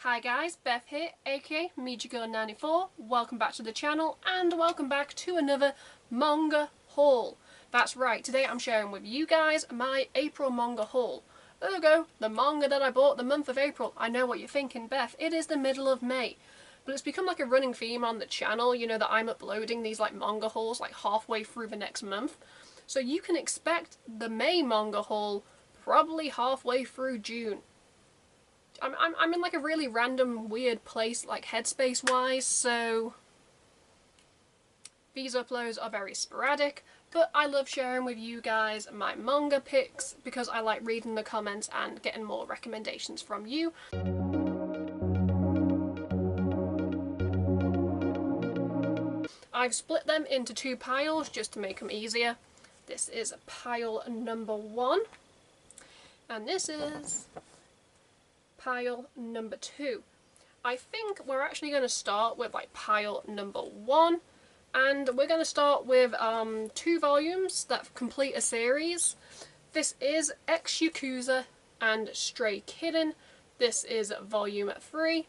Hi guys, Beth here, aka Mediagirl94. Welcome back to the channel and welcome back to another manga haul. That's right, today I'm sharing with you guys my April manga haul. Ergo, the manga that I bought the month of April. I know what you're thinking, Beth, it is the middle of May. But it's become like a running theme on the channel, you know, that I'm uploading these like manga hauls like halfway through the next month. So you can expect the May manga haul probably halfway through June. I'm in like a really random weird place like headspace wise, so these uploads are very sporadic, but I love sharing with you guys my manga picks because I like reading the comments and getting more recommendations from you. I've split them into two piles just to make them easier. This is pile number 1 and this is pile number 2. I think we're actually going to start with like pile number 1, and we're going to start with 2 volumes that complete a series. This is Ex Yakuza and Stray Kitten. This is volume 3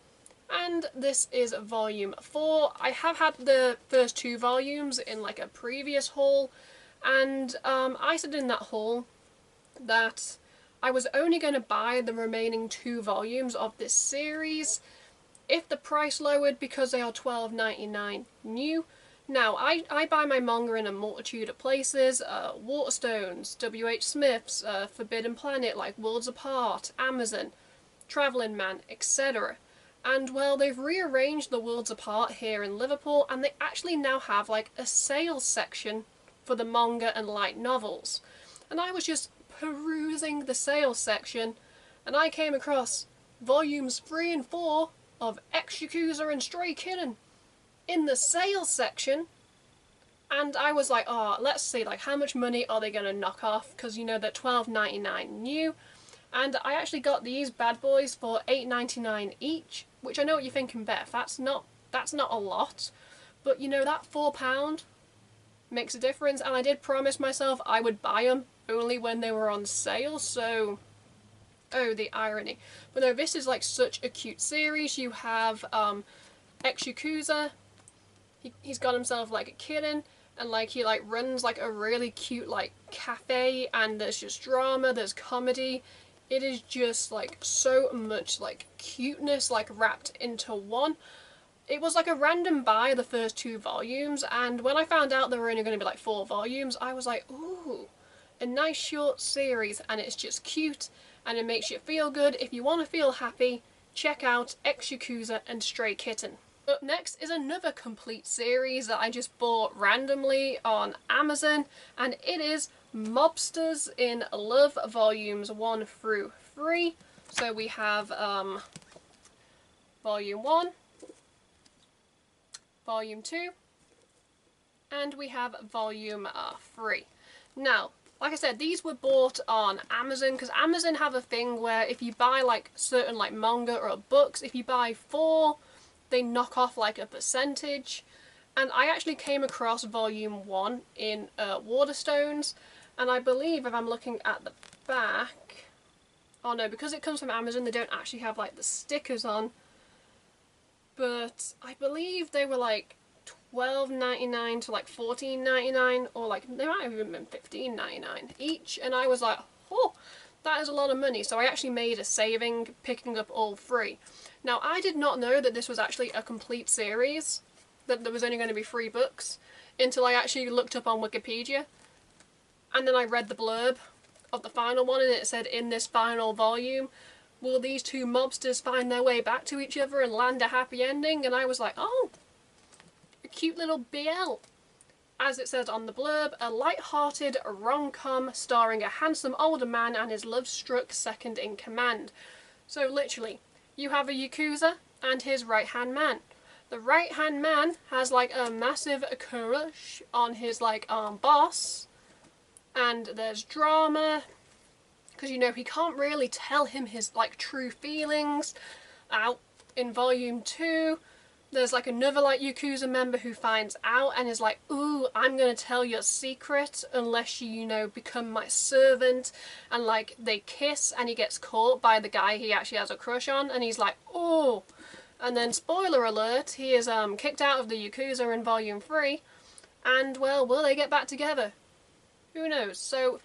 and this is volume 4. I have had the first 2 volumes in like a previous haul, and I said in that haul that I was only going to buy the remaining 2 volumes of this series if the price lowered because they are $12.99 new. Now, I buy my manga in a multitude of places, Waterstones, W.H. Smith's, Forbidden Planet, like Worlds Apart, Amazon, Travelling Man, etc. And well, they've rearranged the Worlds Apart here in Liverpool, and they actually now have like a sales section for the manga and light novels. And I was just perusing the sales section and I came across volumes 3 and 4 of Ex Yakuza and Stray Kitten in the sales section, and I was like, oh, let's see, like, how much money are they gonna knock off, because you know they're $12.99 new. And I actually got these bad boys for $8.99 each, which I know what you're thinking, Beth, that's not a lot, but you know, that £4 makes a difference, and I did promise myself I would buy them only when they were on sale, so oh, the irony. But no, this is like such a cute series. You have Ex Yakuza, he's got himself like a kitten, and like he like runs like a really cute like cafe, and there's just drama, there's comedy. It is just like so much like cuteness like wrapped into one. It was like a random buy, the first 2 volumes, and when I found out there were only going to be like 4 volumes, I was like, ooh, a nice short series, and it's just cute and it makes you feel good. If you want to feel happy, check out Ex Yakuza and Stray Kitten. Up next is another complete series that I just bought randomly on Amazon, and it is Mobsters in Love volumes 1 through 3. So we have volume 1, volume 2, and we have volume 3. Now, like I said, these were bought on Amazon because Amazon have a thing where if you buy like certain like manga or books, if you buy 4, they knock off like a percentage. And I actually came across volume 1 in Waterstones, and I believe if I'm looking at the back, oh no, because it comes from Amazon, they don't actually have like the stickers on, but I believe they were like $12.99 to like $14.99, or like they might have even been $15.99 each, and I was like, oh, that is a lot of money. So I actually made a saving picking up all 3. Now, I did not know that this was actually a complete series, that there was only going to be 3 books, until I actually looked up on Wikipedia, and then I read the blurb of the final one, and it said, in this final volume, will these 2 mobsters find their way back to each other and land a happy ending? And I was like, oh, a cute little BL. As it says on the blurb, a light-hearted rom-com starring a handsome older man and his love-struck second in command. So literally, you have a Yakuza and his right-hand man. The right-hand man has like a massive crush on his like boss, and there's drama because you know he can't really tell him his like true feelings out in volume 2. there's like another like Yakuza member who finds out and is like, ooh, I'm gonna tell your secret unless you know, become my servant. And like they kiss and he gets caught by the guy he actually has a crush on and he's like, oh. And then spoiler alert, he is kicked out of the Yakuza in volume 3. And well, will they get back together? Who knows? So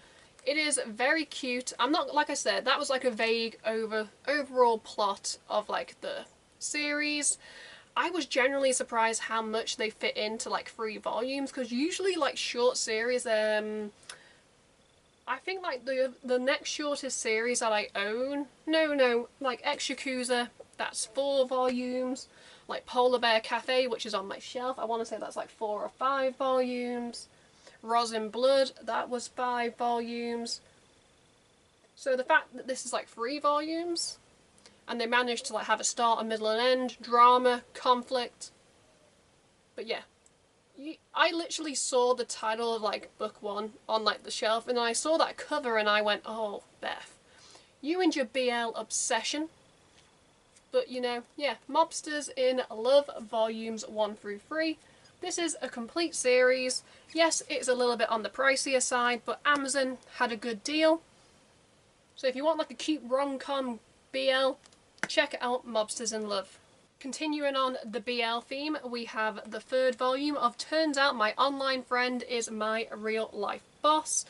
it is very cute. I'm not, like I said, that was like a vague overall plot of like the series. I was generally surprised how much they fit into like 3 volumes, because usually like short series, I think like the next shortest series that I own, like Ex Yakuza, that's 4 volumes. Like Polar Bear Cafe, which is on my shelf, I want to say that's like 4 or 5 volumes. Rosin Blood, that was 5 volumes. So the fact that this is like 3 volumes, and they managed to like have a start, a middle and end, drama, conflict. But yeah, I literally saw the title of like book 1 on like the shelf, and I saw that cover and I went, oh Beth, you and your BL obsession. But you know, yeah, Mobsters in Love volumes 1 through 3. This is a complete series. Yes, it's a little bit on the pricier side, but Amazon had a good deal. So if you want like a cute rom-com BL, check out Mobsters in Love. Continuing on the BL theme, we have the 3rd volume of Turns Out My Online Friend Is My Real Life Boss.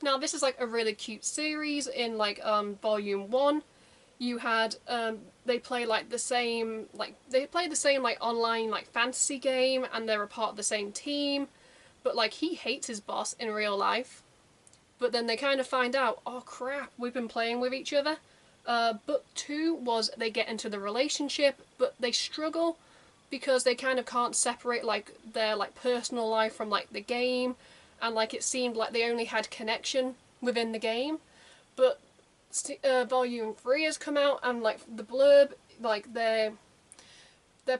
Now this is like a really cute series. In like volume 1, you had they play the same like online like fantasy game, and they're a part of the same team, but like he hates his boss in real life. But then they kind of find out, oh crap, we've been playing with each other. Book 2 was they get into the relationship, but they struggle because they kind of can't separate like their like personal life from like the game, and like it seemed like they only had connection within the game. But volume 3 has come out, and like the blurb, like they're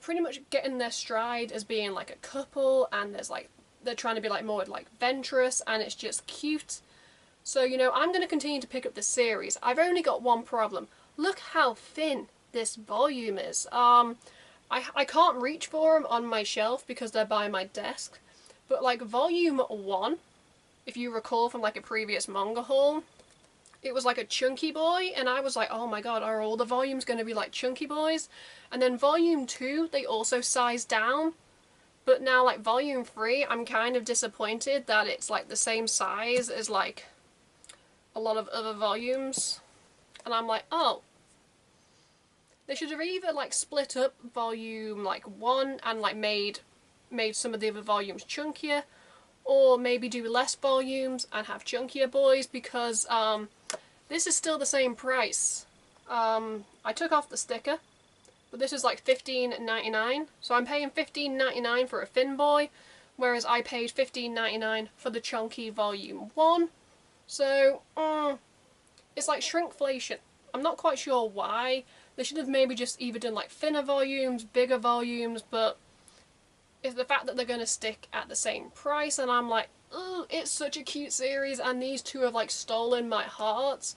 pretty much getting their stride as being like a couple, and there's like they're trying to be like more like venturous, and it's just cute. So, you know, I'm going to continue to pick up this series. I've only got one problem. Look how thin this volume is. I can't reach for them on my shelf because they're by my desk. But like volume 1, if you recall from like a previous manga haul, it was like a chunky boy, and I was like, oh my god, are all the volumes going to be like chunky boys? And then volume 2, they also sized down. But now like volume 3, I'm kind of disappointed that it's like the same size as like a lot of other volumes, and I'm like, oh, they should have either like split up volume like 1 and like made some of the other volumes chunkier, or maybe do less volumes and have chunkier boys, because this is still the same price. I took off the sticker, but this is like $15.99, so I'm paying $15.99 for a thin boy, whereas I paid $15.99 for the chunky volume 1. So, it's like shrinkflation. I'm not quite sure why. They should have maybe just either done like thinner volumes, bigger volumes, but it's the fact that they're going to stick at the same price, and I'm like, ugh, it's such a cute series, and these two have like stolen my heart.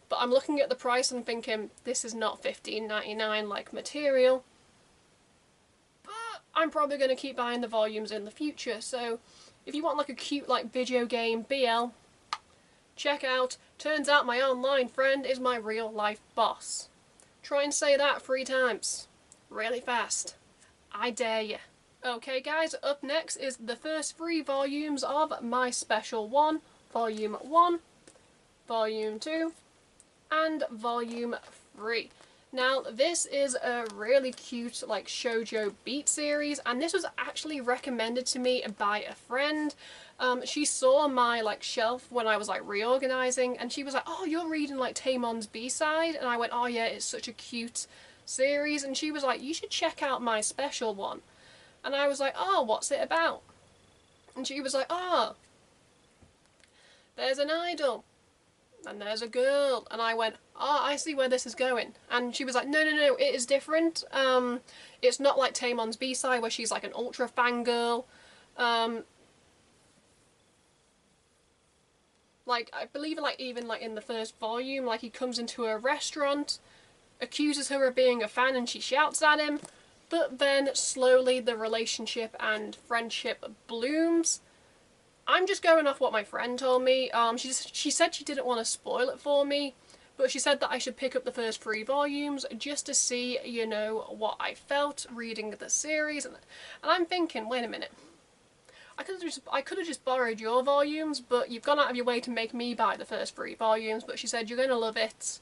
But I'm looking at the price and thinking, this is not $15.99 like material. But I'm probably going to keep buying the volumes in the future, so if you want like a cute like video game BL, check out Turns Out My Online Friend Is My Real Life Boss. Try and say that 3 times. Really fast. I dare you. Okay guys, up next is the first 3 volumes of My Special One, Volume 1, Volume 2, and Volume 3. Now, this is a really cute like shoujo beat series, and this was actually recommended to me by a friend. She saw my like shelf when I was like reorganizing, and she was like, oh, you're reading like Taimon's B-side? And I went, oh yeah, it's such a cute series. And she was like, you should check out My Special One. And I was like, oh, what's it about? And she was like, oh, there's an idol and there's a girl. And I went, oh, I see where this is going. And she was like, no, it is different. It's not like Taimon's B-side where she's like an ultra fangirl. Like, I believe like even like in the first volume, like he comes into a restaurant, accuses her of being a fan, and she shouts at him. but then slowly the relationship and friendship blooms. I'm just going off what my friend told me. She said she didn't want to spoil it for me, but she said that I should pick up the first 3 volumes just to see, you know, what I felt reading the series. And I'm thinking, wait a minute. I could have just borrowed your volumes, but you've gone out of your way to make me buy the first 3 volumes. But she said you're going to love it.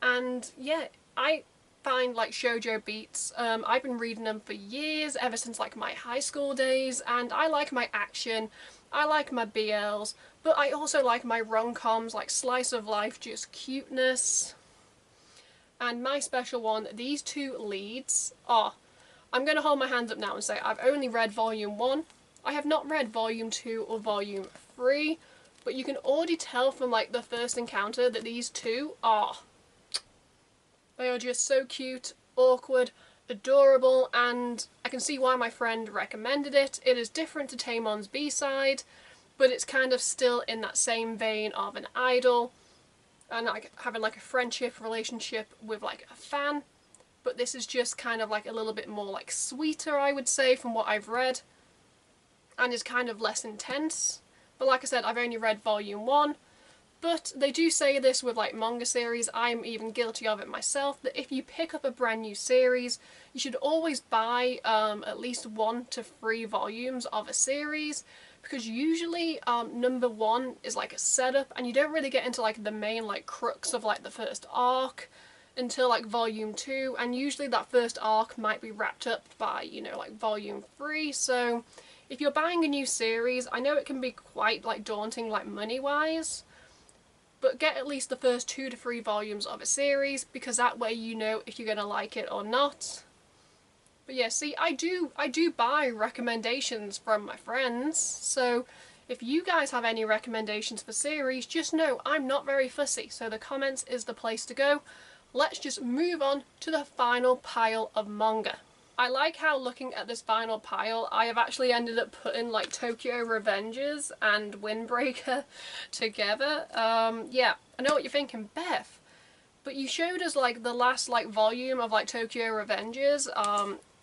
And yeah, I find like shoujo beats, I've been reading them for years, ever since like my high school days, and I like my action, I like my BLs, but I also like my rom-coms, like slice of life, just cuteness. And my special one, these 2 leads are, I'm going to hold my hands up now and say I've only read volume 1, I have not read volume 2 or volume 3, but you can already tell from like the first encounter that these 2 are, they are just so cute, awkward, adorable, and I can see why my friend recommended it. It is different to Taimon's B-side, but it's kind of still in that same vein of an idol, and like having like a friendship relationship with like a fan, but this is just kind of like a little bit more like sweeter, I would say, from what I've read, and is kind of less intense. But like I said, I've only read volume 1. But they do say this with like manga series, I'm even guilty of it myself, that if you pick up a brand new series, you should always buy at least 1 to 3 volumes of a series, because usually number 1 is like a setup, and you don't really get into like the main like crux of like the first arc until like volume 2, and usually that first arc might be wrapped up by, you know, like volume 3, so if you're buying a new series, I know it can be quite like daunting like money-wise, but get at least the first 2 to 3 volumes of a series, because that way you know if you're gonna like it or not. But yeah, see, I do buy recommendations from my friends, so if you guys have any recommendations for series, just know I'm not very fussy, so the comments is the place to go. Let's just move on to the final pile of manga. I like how, looking at this final pile, I have actually ended up putting like Tokyo Revengers and Windbreaker together. Yeah, I know what you're thinking, Beth, but you showed us like the last like volume of like Tokyo Revengers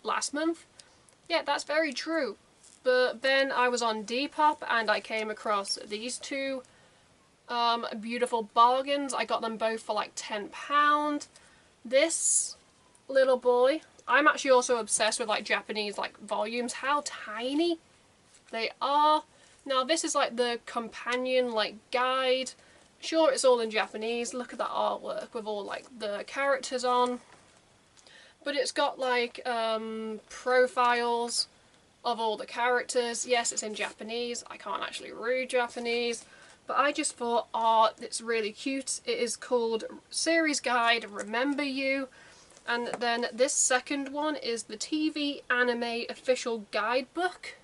last month. Yeah, that's very true. But then I was on Depop and I came across these 2 beautiful bargains. I got them both for like £10. This little boy, I'm actually also obsessed with like Japanese like volumes, how tiny they are. Now this is like the companion like guide. Sure, it's all in Japanese, look at that artwork with all like the characters on. But it's got like profiles of all the characters. Yes, it's in Japanese, I can't actually read Japanese. But I just thought, oh, it's really cute. It is called Series Guide Remember You. And then this second one is the TV Anime Official Guidebook.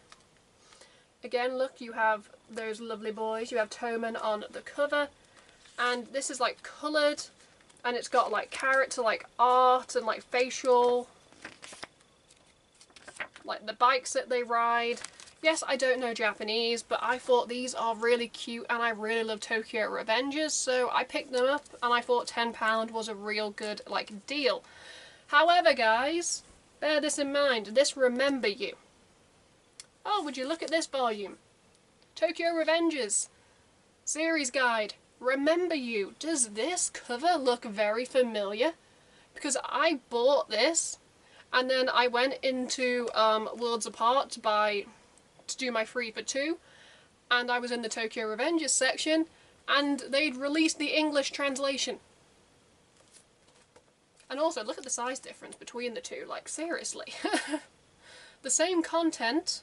Again, look, you have those lovely boys. You have Toman on the cover. And this is like coloured. And it's got like character like art and like facial. Like the bikes that they ride. Yes, I don't know Japanese, but I thought these are really cute and I really love Tokyo Revengers, so I picked them up and I thought £10 was a real good like deal. However, guys, bear this in mind, this Remember You. Oh, would you look at this volume? Tokyo Revengers Series Guide Remember You. Does this cover look very familiar? Because I bought this and then I went into Worlds Apart to do my 3 for 2, and I was in the Tokyo Revengers section and they'd released the English translation. And also, look at the size difference between the 2, like seriously. The same content,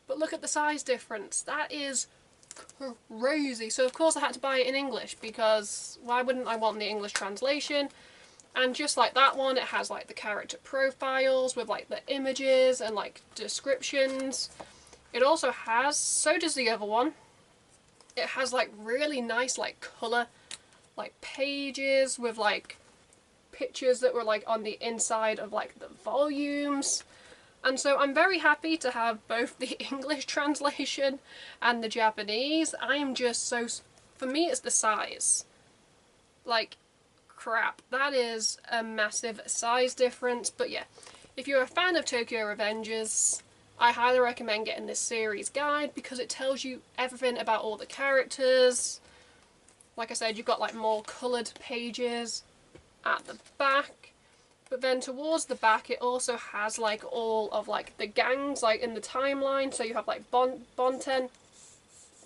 but look at the size difference. That is crazy. So of course I had to buy it in English, because why wouldn't I want the English translation? And just like that one, it has like the character profiles with like the images and like descriptions. It also has, so does the other one, it has like really nice like colour like pages with like pictures that were like on the inside of like the volumes. And so I'm very happy to have both the English translation and the Japanese. I am just so, for me it's the size. Like crap, that is a massive size difference. But yeah, If you're a fan of Tokyo Revengers, I highly recommend getting this series guide because it tells you everything about all the characters. Like I said, you've got like more coloured pages at the back. But then towards the back it also has like all of like the gangs like in the timeline. So you have like Bonten,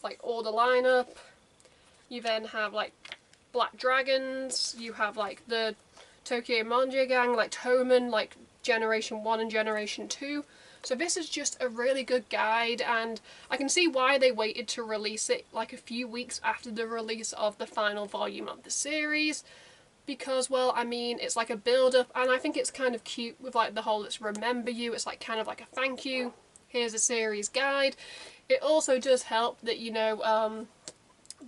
like all the lineup. You then have like Black Dragons, you have like the Tokyo Manga gang, like Toman, like Generation 1 and Generation 2. So this is just a really good guide, and I can see why they waited to release it like a few weeks after the release of the final volume of the series. Because, well, I mean, it's like a build-up, and I think it's kind of cute with like the whole "let's remember you." It's like kind of like a thank you. Here's a series guide. It also does help that, you know,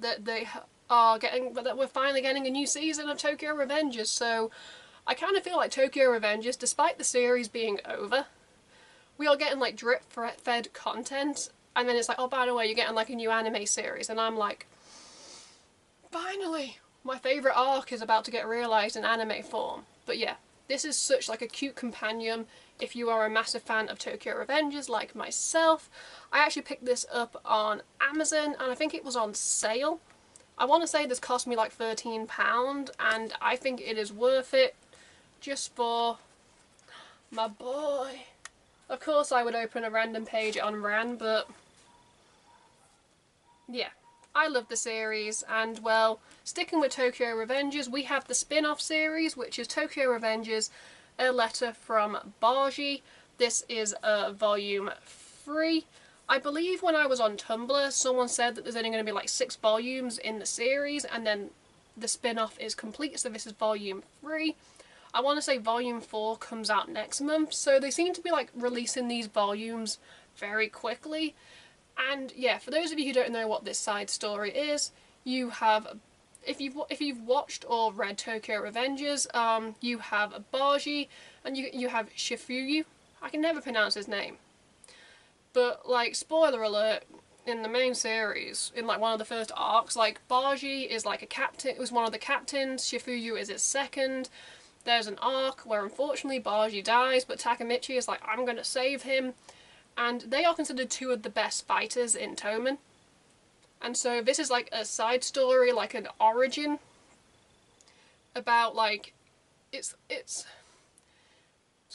that they are getting, that we're finally getting a new season of Tokyo Revengers. So I kind of feel like Tokyo Revengers, despite the series being over, we are getting like drip-fed content, and then it's like, oh, by the way, you're getting like a new anime series, and I'm like, finally, my favourite arc is about to get realised in anime form. But yeah, this is such like a cute companion if you are a massive fan of Tokyo Revengers like myself. I actually picked this up on Amazon, and I think it was on sale. I want to say this cost me like £13, and I think it is worth it just for my boy. Of course I would open a random page on Ran, but yeah, I love the series. And well, sticking with Tokyo Revengers, we have the spin-off series, which is Tokyo Revengers, A Letter from Baji. This is volume 3. I believe when I was on Tumblr, someone said that there's only going to be like 6 volumes in the series, and then the spin-off is complete, so this is volume 3. I want to say volume 4 comes out next month, so they seem to be like releasing these volumes very quickly. And yeah, for those of you who don't know what this side story is, you have, if you've watched or read Tokyo Revengers, you have Baji, and you have Shifuyu. I can never pronounce his name. But like, spoiler alert, in the main series, in like one of the first arcs, like Baji is like a captain, it was one of the captains, Shifuyu is his second. There's an arc where unfortunately Baji dies, but Takemichi is like, I'm gonna save him. And they are considered 2 of the best fighters in Toman. And so this is like a side story, like an origin, about like, it's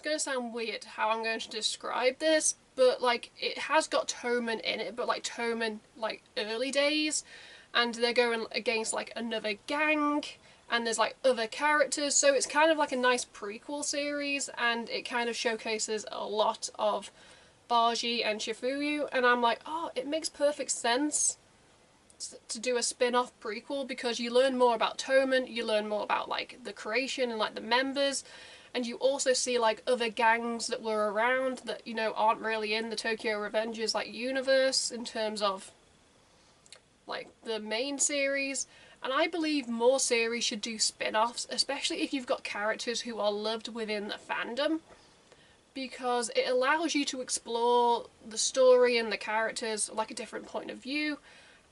gonna sound weird how I'm going to describe this, but like, it has got Toman in it, but like Toman like early days, and they're going against like another gang, and there's like other characters, so it's kind of like a nice prequel series, and it kind of showcases a lot of Baji and Shifuyu, and I'm like, oh, it makes perfect sense to do a spin-off prequel, because you learn more about Toman, you learn more about like the creation and like the members, and you also see like other gangs that were around that, you know, aren't really in the Tokyo Revengers like universe in terms of like the main series. And I believe more series should do spin-offs, especially if you've got characters who are loved within the fandom, because it allows you to explore the story and the characters like a different point of view.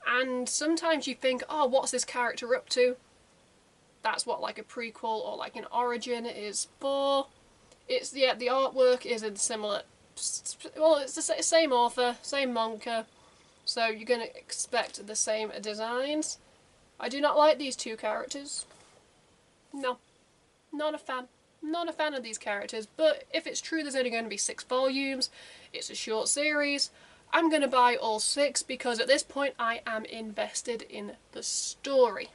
And sometimes you think, oh, what's this character up to? That's what like a prequel or like an origin is for. It's, yeah, the artwork is in similar, well, it's the same author, same manga, so you're going to expect the same designs. I do not like these 2 characters. No, not a fan. Not a fan of these characters, but if it's true there's only going to be 6 volumes, it's a short series, I'm going to buy all 6, because at this point I am invested in the story.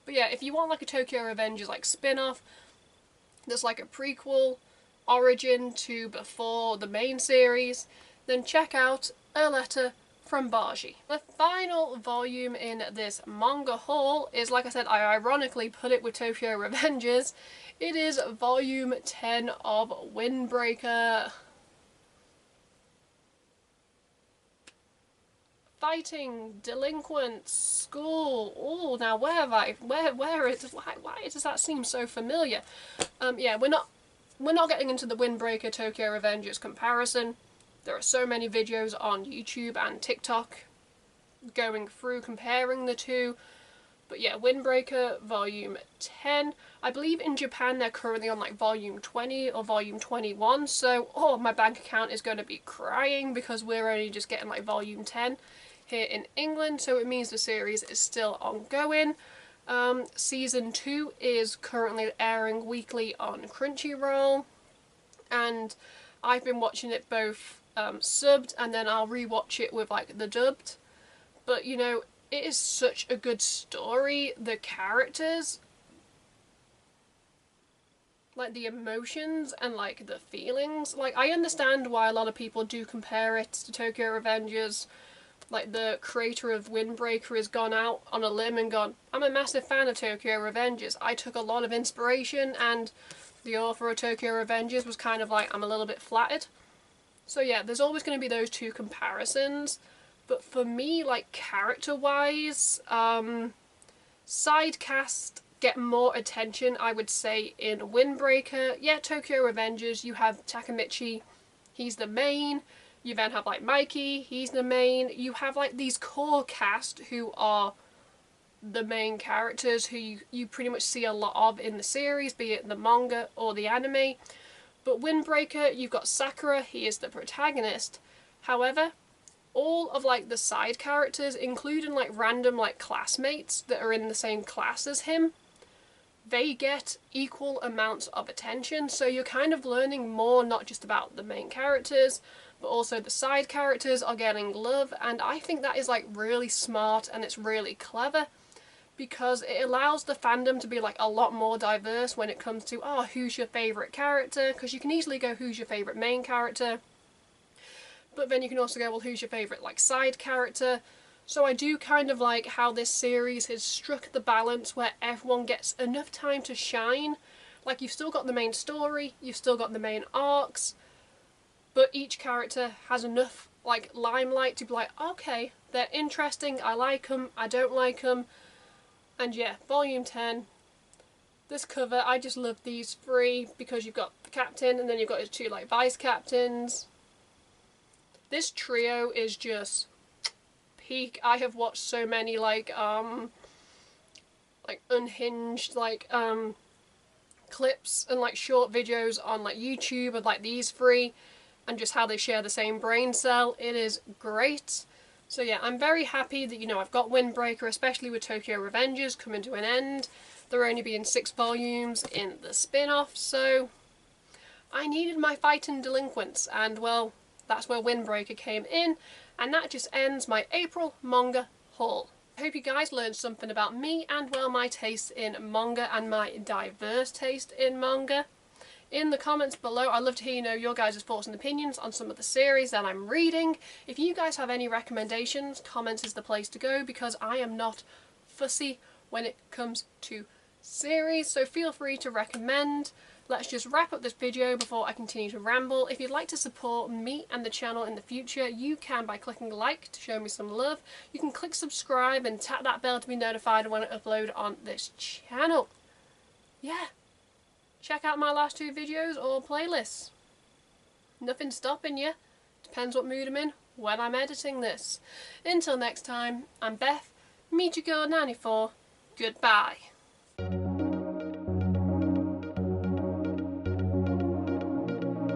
But yeah, if you want like a Tokyo Revengers like spin-off, there's like a prequel, origin to before the main series, then check out A Letter from Baji. The final volume in this manga haul is, like I said, I ironically put it with Tokyo Revengers. It is volume 10 of Windbreaker. Fighting, delinquents, school. Oh, now where why does that seem so familiar? Yeah, we're not getting into the Windbreaker Tokyo Revengers comparison. There are so many videos on YouTube and TikTok going through comparing the 2. But yeah, Windbreaker Volume 10. I believe in Japan they're currently on like Volume 20 or Volume 21, so oh, my bank account is going to be crying because we're only just getting like Volume 10 here in England, so it means the series is still ongoing. Season 2 is currently airing weekly on Crunchyroll, and I've been watching it both subbed, and then I'll rewatch it with like the dubbed. But you know, it is such a good story. The characters, like the emotions and like the feelings. Like, I understand why a lot of people do compare it to Tokyo Revengers. Like, the creator of Windbreaker has gone out on a limb and gone, I'm a massive fan of Tokyo Revengers. I took a lot of inspiration, and the author of Tokyo Revengers was kind of like, I'm a little bit flattered. So yeah, there's always going to be those two comparisons. But for me, like, character-wise, side cast get more attention, I would say, in Windbreaker. Yeah, Tokyo Revengers, you have Takemichi, he's the main. You then have, like, Mikey, he's the main. You have, like, these core cast who are the main characters who you pretty much see a lot of in the series, be it the manga or the anime. But Windbreaker, you've got Sakura, he is the protagonist. However, all of like the side characters, including like random like classmates that are in the same class as him, they get equal amounts of attention. So you're kind of learning more, not just about the main characters, but also the side characters are getting love. And I think that is like really smart, and it's really clever, because it allows the fandom to be like a lot more diverse when it comes to, oh, who's your favourite character, because you can easily go, who's your favourite main character, but then you can also go, well, who's your favourite like side character. So I do kind of like how this series has struck the balance where everyone gets enough time to shine. Like, you've still got the main story, you've still got the main arcs, but each character has enough like limelight to be like, okay, they're interesting, I like them, I don't like them. And yeah, Volume 10, this cover, I just love these three, because you've got the captain and then you've got his two like vice captains. This trio is just peak. I have watched so many like unhinged clips and like short videos on like YouTube of like these three and just how they share the same brain cell. It is great. So yeah, I'm very happy that, you know, I've got Windbreaker, especially with Tokyo Revengers coming to an end. There only being 6 volumes in the spin-off, so I needed my fighting delinquents, and well, that's where Windbreaker came in, and that just ends my April manga haul. I hope you guys learned something about me and, well, my taste in manga and my diverse taste in manga. In the comments below, I'd love to hear, you know, your guys' thoughts and opinions on some of the series that I'm reading. If you guys have any recommendations, comments is the place to go, because I am not fussy when it comes to series, so feel free to recommend. Let's just wrap up this video before I continue to ramble. If you'd like to support me and the channel in the future, you can by clicking like to show me some love. You can click subscribe and tap that bell to be notified when I upload on this channel. Yeah, check out my last 2 videos or playlists. Nothing's stopping you. Depends what mood I'm in when I'm editing this. Until next time, I'm Beth, Mediagirl94. Goodbye.